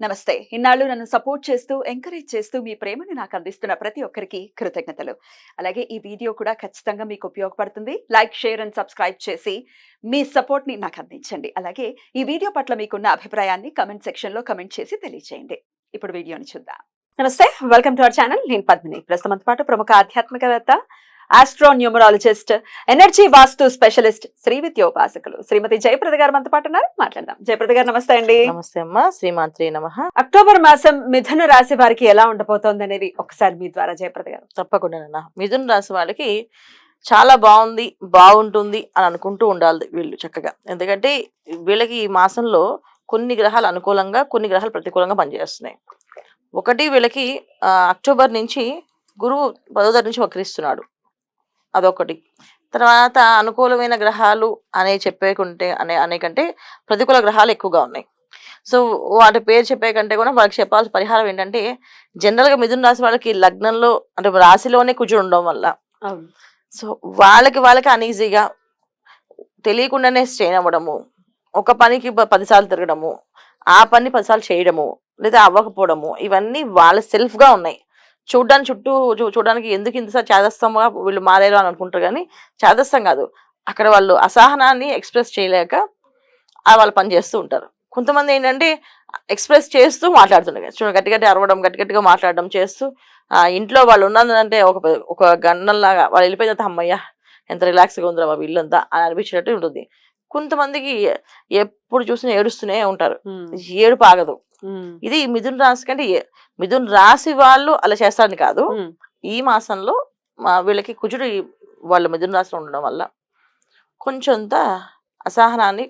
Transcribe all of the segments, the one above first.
నమస్తే. ఇన్నాళ్ళు నన్ను సపోర్ట్ చేస్తూ, ఎంకరేజ్ చేస్తూ మీ ప్రేమని నాకు అందిస్తున్న ప్రతి ఒక్కరికి కృతజ్ఞతలు. అలాగే ఈ వీడియో కూడా ఖచ్చితంగా మీకు ఉపయోగపడుతుంది. లైక్, షేర్ అండ్ సబ్స్క్రైబ్ చేసి మీ సపోర్ట్‌ని నాకు అందించండి. అలాగే ఈ వీడియో పట్ల మీకున్న అభిప్రాయాన్ని కామెంట్ సెక్షన్‌లో కామెంట్ చేసి తెలియజేయండి. ఇప్పుడు వీడియోని చూద్దాం. నమస్తే. Welcome to our channel. నేను పద్మిని. ప్రస్తుతం మనతో పాటు ప్రముఖ ఆధ్యాత్మికవేత్త, ఆస్ట్రో న్యూమరాలజిస్ట్, ఎనర్జీ వాస్తు స్పెషలిస్ట్, శ్రీ విద్యోపాసకులు శ్రీమతి జయప్రద గారు మనతో పాటు ఉన్నారు. మాట్లాడదాం. జయప్రద గారు నమస్తే అండి. నమస్తే అమ్మా. శ్రీమాత్రే నమః. అక్టోబర్ మాసం మిథున రాశి వారికి ఎలా ఉండబోతోంది అనేది ఒకసారి మీ ద్వారా జయప్రద గారు. తప్పకుండా మిథున రాశి వాళ్ళకి చాలా బాగుంటుంది అని అనుకుంటూ ఉండాలి వీళ్ళు చక్కగా. ఎందుకంటే వీళ్ళకి ఈ మాసంలో కొన్ని గ్రహాలు అనుకూలంగా, కొన్ని గ్రహాలు ప్రతికూలంగా పనిచేస్తున్నాయి. ఒకటి వీళ్ళకి అక్టోబర్ నుంచి గురువు 10వ తారీఖు నుంచి వక్రిస్తున్నాడు, అదొకటి. తర్వాత అనుకూలమైన గ్రహాలు అనే కంటే ప్రతికూల గ్రహాలు ఎక్కువగా ఉన్నాయి. సో వాటి పేరు చెప్పే కంటే కూడా వాళ్ళకి చెప్పాల్సిన పరిహారం ఏంటంటే, జనరల్గా మిథున రాశి వాళ్ళకి లగ్నంలో అంటే రాశిలోనే కుజుడు ఉండడం వల్ల సో వాళ్ళకి అనీజీగా తెలియకుండానే స్ట్రెయిన్ అవ్వడము, ఒక పనికి 10 సార్లు తిరగడము, ఆ పని 10 సార్లు చేయడము, లేదా అవ్వకపోవడము, ఇవన్నీ వాళ్ళ సెల్ఫ్గా ఉన్నాయి. చూడడానికి ఎందుకు ఇంతసారి చాదస్తంగా వీళ్ళు మారారు అని అనుకుంటారు, కానీ చాదస్తం కాదు, అక్కడ వాళ్ళు అసహనాన్ని ఎక్స్ప్రెస్ చేయలేక వాళ్ళు పని చేస్తూ ఉంటారు. కొంతమంది ఏంటంటే ఎక్స్ప్రెస్ చేస్తూ మాట్లాడుతుంటారు, గట్టి అరవడం, గట్టిగా మాట్లాడడం చేస్తూ ఇంట్లో వాళ్ళు ఉన్నదంటే ఒక గన్నంలాగా వాళ్ళు వెళ్ళిపోయిన తర్వాత అమ్మయ్య ఎంత రిలాక్స్గా ఉందిరా బాబు ఇల్లంతా అని అనిపించినట్టు ఉంటుంది. కొంతమందికి ఎప్పుడు చూసినా ఏడుస్తూనే ఉంటారు, ఏడుపు ఆగదు. ఇది మిథున రాశి కంటే మిథున రాశి వాళ్ళు అలా చేస్తారని కాదు, ఈ మాసంలో వీళ్ళకి కుజుడు వాళ్ళ మిథున రాశిలో ఉండడం వల్ల కొంచెంత అసహనాన్ని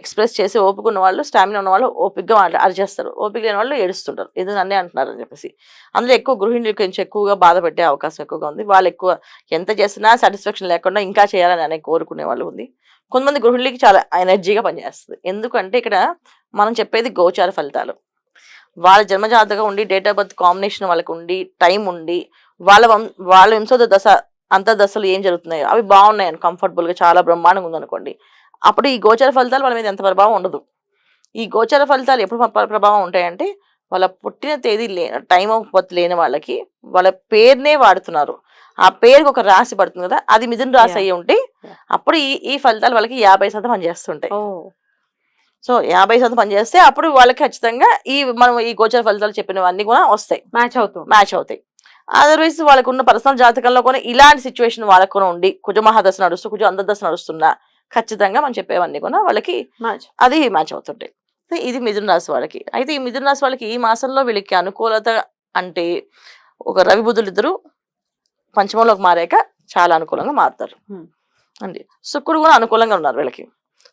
ఎక్స్ప్రెస్ చేసి ఓపిక ఉన్న వాళ్ళు, స్టామినా ఉన్న వాళ్ళు ఓపికగా అరిచేస్తారు, ఓపిక లేని వాళ్ళు ఏడుస్తుంటారు. ఇది నన్నే అంటున్నారు అని చెప్పేసి. అందులో ఎక్కువ గృహిణులు కొంచెం ఎక్కువగా బాధ పెట్టే అవకాశం ఎక్కువగా ఉంది. వాళ్ళు ఎక్కువ ఎంత చేసినా సాటిస్ఫాక్షన్ లేకుండా ఇంకా చేయాలని కోరుకునే వాళ్ళు ఉంది. కొంతమంది గృహిణులకి చాలా ఎనర్జీగా పనిచేస్తుంది. ఎందుకంటే ఇక్కడ మనం చెప్పేది గోచార ఫలితాలు. వాళ్ళ జన్మజాతకం ఉండి, డేట్ ఆఫ్ బర్త్ కాంబినేషన్ వాళ్ళకి ఉండి, టైం ఉండి, వాళ్ళ వంశోద దశ అంతర్దశలు ఏం జరుగుతున్నాయో అవి బాగున్నాయని కంఫర్టబుల్గా చాలా బ్రహ్మాండంగా ఉందనుకోండి, అప్పుడు ఈ గోచర ఫలితాలు వాళ్ళ మీద ఎంత ప్రభావం ఉండదు. ఈ గోచర ఫలితాలు ఎప్పుడు ప్రభావం ఉంటాయంటే, వాళ్ళ పుట్టిన తేదీ టైం ఆఫ్ బర్త్ లేని వాళ్ళకి వాళ్ళ పేరునే వాడుతున్నారు, ఆ పేరుకి ఒక రాశి పడుతుంది కదా, అది మిథున రాశి అయ్యి ఉంటే అప్పుడు ఈ ఫలితాలు వాళ్ళకి 50% పనిచేస్తుంటాయి. సో 50% పనిచేస్తే అప్పుడు వాళ్ళకి ఖచ్చితంగా మనం ఈ గోచర ఫలితాలు చెప్పినవన్నీ కూడా వస్తాయి, మ్యాచ్ అవుతాయి. అదర్వైజ్ వాళ్ళకు ఉన్న పర్సనల్ జాతకంలో కూడా ఇలాంటి సిచ్యువేషన్ వాళ్ళకు కూడా ఉండి, కుజ మహాదశ నడుస్తూ కుజ అంతర్దశ నడుస్తున్నా ఖచ్చితంగా మనం చెప్పేవన్నీ కూడా వాళ్ళకి అది మ్యాచ్ అవుతుంటాయి. ఇది మిథున రాశి వాళ్ళకి. అయితే ఈ మిథున రాశి వాళ్ళకి ఈ మాసంలో వీళ్ళకి అనుకూలత అంటే, ఒక రవి బుధులు ఇద్దరు పంచమంలోకి మారాక చాలా అనుకూలంగా మారుతారు అండి. శుక్రుడు కూడా అనుకూలంగా ఉన్నారు వీళ్ళకి.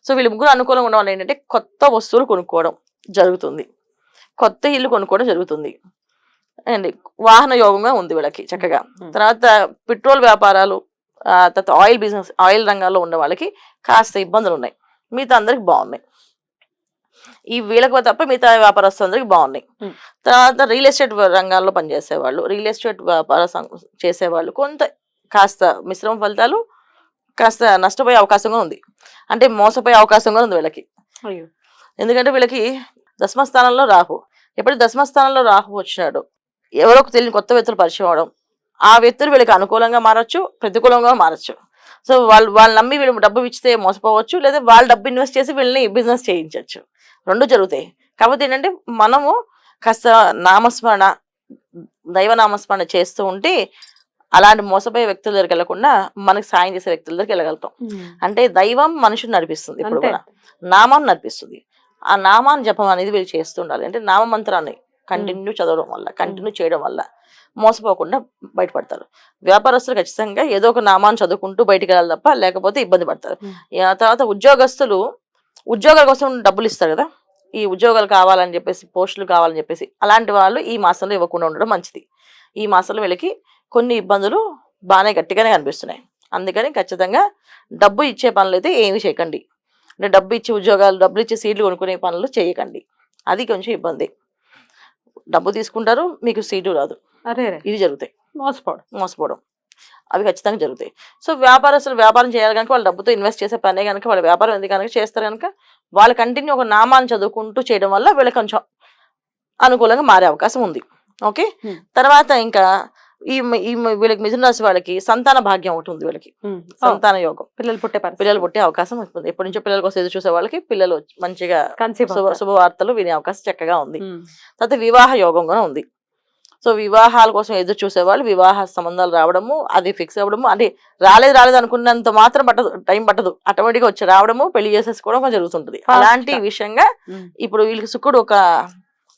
సో వీళ్ళు ముగ్గురు అనుకూలంగా ఉన్న వాళ్ళు ఏంటంటే, కొత్త వస్తువులు కొనుక్కోవడం జరుగుతుంది, కొత్త ఇల్లు కొనుక్కోవడం జరుగుతుంది అండి. వాహన యోగంగా ఉంది వీళ్ళకి చక్కగా. తర్వాత పెట్రోల్ వ్యాపారాలు, తర్వాత ఆయిల్ రంగాల్లో ఉన్న వాళ్ళకి కాస్త ఇబ్బందులు ఉన్నాయి. మిగతా అందరికి బాగున్నాయి. ఈ వీళ్ళకి తప్ప మిగతా వ్యాపారస్తులందరికీ బాగున్నాయి. తర్వాత రియల్ ఎస్టేట్ రంగాల్లో పనిచేసేవాళ్ళు, రియల్ ఎస్టేట్ వ్యాపార చేసేవాళ్ళు కొంత కాస్త మిశ్రమ ఫలితాలు, కాస్త నష్టపోయే అవకాశంగా ఉంది, అంటే మోసపోయే అవకాశంగా ఉంది వీళ్ళకి. ఎందుకంటే వీళ్ళకి దశమస్థానంలో రాహు, ఎప్పుడు దశమస్థానంలో రాహు వచ్చినాడు, ఎవరో తెలియని కొత్త వ్యక్తులు పరిచయం అవడం, ఆ వ్యక్తులు వీళ్ళకి అనుకూలంగా మారచ్చు, ప్రతికూలంగా మారచ్చు. సో వాళ్ళు నమ్మి వీళ్ళు డబ్బు ఇచ్చితే మోసపోవచ్చు, లేదా వాళ్ళు డబ్బు ఇన్వెస్ట్ చేసి వీళ్ళని బిజినెస్ చేయించవచ్చు, రెండు జరుగుతాయి. కాకపోతే ఏంటంటే మనము కాస్త నామస్మరణ, దైవనామస్మరణ చేస్తూ ఉంటే అలాంటి మోసపోయే వ్యక్తుల దగ్గరికి వెళ్ళకుండా మనకి సాయం చేసే వ్యక్తుల దగ్గరికి వెళ్ళగలుగుతాం. అంటే దైవం మనుషుని నడిపిస్తుంది, ఇప్పుడు కూడా నామం నడిపిస్తుంది. ఆ నామాన్ని జపం అనేది వీళ్ళు చేస్తూ ఉండాలి. అంటే నామమంత్రాన్ని కంటిన్యూ చదవడం వల్ల, కంటిన్యూ చేయడం వల్ల మోసపోకుండా బయటపడతారు. వ్యాపారస్తులు ఖచ్చితంగా ఏదో ఒక నామాన్ని చదువుకుంటూ బయటికి వెళ్ళాలి తప్ప, లేకపోతే ఇబ్బంది పడతారు. తర్వాత ఉద్యోగస్తులు ఉద్యోగాల కోసం డబ్బులు ఇస్తారు కదా, ఈ ఉద్యోగాలు కావాలని చెప్పేసి, పోస్టులు కావాలని చెప్పేసి, అలాంటి వాళ్ళు ఈ మాసంలో ఇవ్వకుండా ఉండడం మంచిది. ఈ మాసంలో వీళ్ళకి కొన్ని ఇబ్బందులు బాగానే గట్టిగానే కనిపిస్తున్నాయి. అందుకని ఖచ్చితంగా డబ్బు ఇచ్చే పనులు అయితే ఏమి చేయకండి. అంటే డబ్బు ఇచ్చి ఉద్యోగాలు, డబ్బులు ఇచ్చి సీట్లు కొనుక్కునే పనులు చేయకండి, అది కొంచెం ఇబ్బంది. డబ్బు తీసుకుంటారు, మీకు సీటు రాదు, ఇది జరుగుతాయి. మోసపోవడం అవి ఖచ్చితంగా జరుగుతాయి. సో వ్యాపారస్తులు వ్యాపారం చేయాలి కనుక వాళ్ళు డబ్బుతో ఇన్వెస్ట్ చేసే పనే కనుక వాళ్ళ వ్యాపారం ఎందుకు కనుక చేస్తారు కనుక వాళ్ళు కంటిన్యూ ఒక నామాన్ని చదువుకుంటూ చేయడం వల్ల వీళ్ళకి కొంచెం అనుకూలంగా మారే అవకాశం ఉంది. ఓకే. Hmm. తర్వాత ఇంకా వీళ్ళకి మిథున రాశి వాళ్ళకి సంతాన భాగ్యం ఒకటి ఉంది. వీళ్ళకి సంతాన యోగం, పిల్లలు పుట్టే అవకాశం ఉంటుంది. ఎప్పటి నుంచో పిల్లల కోసం ఎదురు చూసే వాళ్ళకి పిల్లలు మంచిగా శుభవార్తలు వినే అవకాశం చక్కగా ఉంది. తర్వాత వివాహ యోగం కూడా ఉంది. సో వివాహాల కోసం ఎదురు చూసే వాళ్ళు వివాహ సంబంధాలు రావడము, అది ఫిక్స్ అవ్వడము, అంటే రాలేదు అనుకున్నంత మాత్రం టైం పట్టదు, ఆటోమేటిక్గా వచ్చి రావడము, పెళ్లి చేసేసుకోవడం జరుగుతుంటది. అలాంటి విషయంగా ఇప్పుడు వీళ్ళకి శుక్రుడు ఒక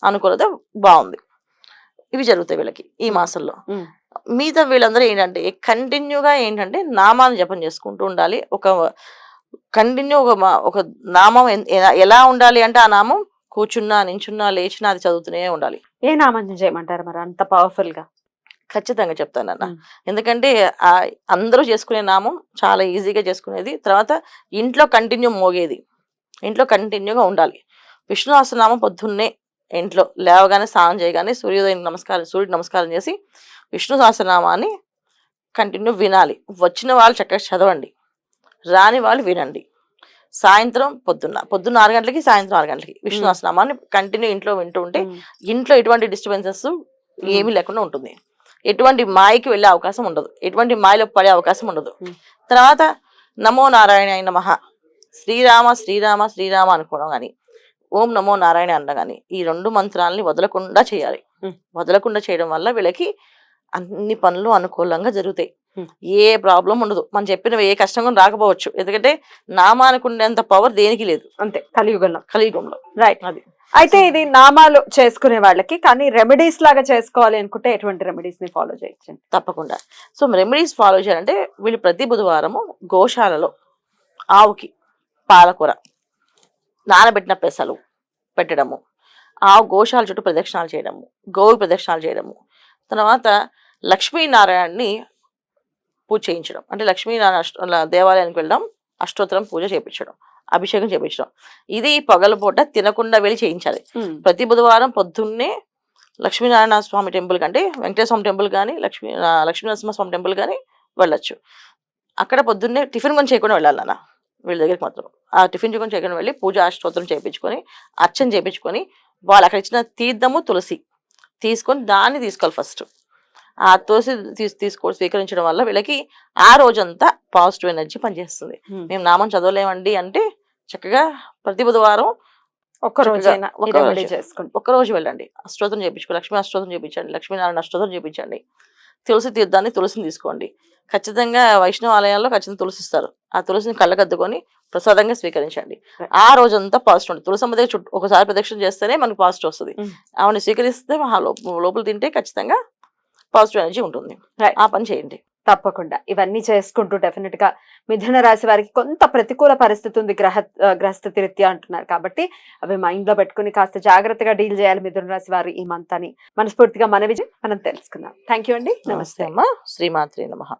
అనుకూలత బాగుంది. ఇవి జరుగుతాయి వీళ్ళకి ఈ మాసంలో. మిగతా వీళ్ళందరూ ఏంటంటే కంటిన్యూగా నామాన్ని జపం చేసుకుంటూ ఉండాలి. ఒక కంటిన్యూ ఒక నామం ఎలా ఉండాలి అంటే ఆ నామం కూర్చున్నా, నించున్నా, లేచినా అది చదువుతూనే ఉండాలి. ఏ నామం చేయమంటారు మరి అంత పవర్ఫుల్ గా? ఖచ్చితంగా చెప్తానన్న. ఎందుకంటే అందరూ చేసుకునే నామం చాలా ఈజీగా చేసుకునేది. తర్వాత ఇంట్లో కంటిన్యూ మోగేది, ఇంట్లో కంటిన్యూగా ఉండాలి. విష్ణు సహస్రనామం పొద్దున్నే ఇంట్లో లేవగానే స్నానం చేయగానే సూర్యుడికి నమస్కారం చేసి విష్ణు సహస్రనామాన్ని కంటిన్యూ వినాలి. వచ్చిన వాళ్ళు చక్కగా చదవండి, రాని వాళ్ళు వినండి. సాయంత్రం పొద్దున్న 6 గంటలకి, సాయంత్రం 6 గంటలకి విష్ణు సహస్రనామాన్ని కంటిన్యూ ఇంట్లో వింటూ ఉంటే ఇంట్లో ఎటువంటి డిస్టర్బెన్సెస్ ఏమీ లేకుండా ఉంటుంది. ఎటువంటి మాయకి వెళ్ళే అవకాశం ఉండదు, ఎటువంటి మాయలో పడే అవకాశం ఉండదు. తర్వాత నమో నారాయణాయ నమః, శ్రీరామ శ్రీరామ శ్రీరామ అనుకోవడం కానీ, ఓం నమో నారాయణ అన్న కానీ ఈ 2 మంత్రాలని వదలకుండా చేయాలి. వదలకుండా చేయడం వల్ల వీళ్ళకి అన్ని పనులు అనుకూలంగా జరుగుతాయి. ఏ ప్రాబ్లం ఉండదు. మనం చెప్పినవి ఏ కష్టం కూడా రాకపోవచ్చు, ఎందుకంటే నామానికి ఉండేంత పవర్ దేనికి లేదు. అంతే కలియుగంలో. రైట్. అది అయితే ఇది నామాలు చేసుకునే వాళ్ళకి కానీ రెమెడీస్ లాగా చేసుకోవాలి అనుకుంటే ఎటువంటి రెమెడీస్ ని ఫాలో చేయొచ్చు? తప్పకుండా. సో రెమెడీస్ ఫాలో చేయాలంటే వీళ్ళు ప్రతి బుధవారము గోశాలలో ఆవుకి పాలకూర, నానబెట్టిన పెసలు పెట్టడము, గోశాల చుట్టూ ప్రదక్షిణాలు చేయడము, గోవు ప్రదక్షిణాలు చేయడము, తర్వాత లక్ష్మీనారాయణని పూజ చేయించడం, అంటే లక్ష్మీనారాయణ దేవాలయానికి వెళ్ళడం, అష్టోత్తరం పూజ చేయించడం, అభిషేకం చేయించడం. ఇది పగలపూట తినకుండా వెళ్ళి చేయించాలి. ప్రతి బుధవారం పొద్దున్నే లక్ష్మీనారాయణ స్వామి టెంపుల్ కంటే వెంకటేశ్వర స్వామి టెంపుల్ కానీ లక్ష్మీనరసింహ స్వామి టెంపుల్ కానీ వెళ్ళొచ్చు. అక్కడ పొద్దున్నే టిఫిన్ కొని చేయకుండా వెళ్ళాలి నాన్న వీళ్ళ దగ్గరికి మాత్రం. ఆ టిఫిన్ కొని చేయకుండా వెళ్ళి పూజ అష్టోత్తరం చేయించుకొని, అర్చన చేయించుకొని, వాళ్ళు అక్కడ ఇచ్చిన తీర్థము తులసి తీసుకొని దాన్ని తీసుకోవాలి ఫస్ట్. ఆ తులసి స్వీకరించడం వల్ల వీళ్ళకి ఆ రోజంతా పాజిటివ్ ఎనర్జీ పనిచేస్తుంది. మేము నామం చదవలేమండి అంటే చక్కగా ప్రతి బుధవారం ఒక్కరోజు వెళ్ళండి, అష్టోత్తరం చేయించుకోండి, లక్ష్మీ అష్టోత్తరం చేయించండి, లక్ష్మీనారాయణ అష్టోత్తరం చేయించండి, తులసి తీర్థాన్ని తులసిని తీసుకోండి. ఖచ్చితంగా వైష్ణవ ఆలయాల్లో ఖచ్చితంగా తులసి ఇస్తారు. ఆ తులసిని కళ్ళకద్దుకొని ప్రసాదంగా స్వీకరించండి. ఆ రోజంతా పాజిటివ్ ఉంటుంది. తులసమ్మ దగ్గర ఒకసారి ప్రదక్షిణ చేస్తేనే మనకు పాజిటివ్ వస్తుంది. ఆవిడని స్వీకరిస్తే లోపల తింటే ఖచ్చితంగా పాజిటివ్ ఎనర్జీ ఉంటుంది. ఆ పని చేయండి తప్పకుండా. ఇవన్నీ చేసుకుంటూ డెఫినెట్ గా మిథున రాశి వారికి కొంత ప్రతికూల పరిస్థితి ఉంది గ్రహస్థితి రీత్యా అంటున్నారు కాబట్టి అవి మైండ్ లో పెట్టుకుని కాస్త జాగ్రత్తగా డీల్ చేయాలి మిథున రాశి వారు ఈ మంత్ అని మనస్ఫూర్తిగా మనం తెలుసుకుందాం. థ్యాంక్ యూ అండి. నమస్తే అమ్మా. శ్రీమాత్రే నమః.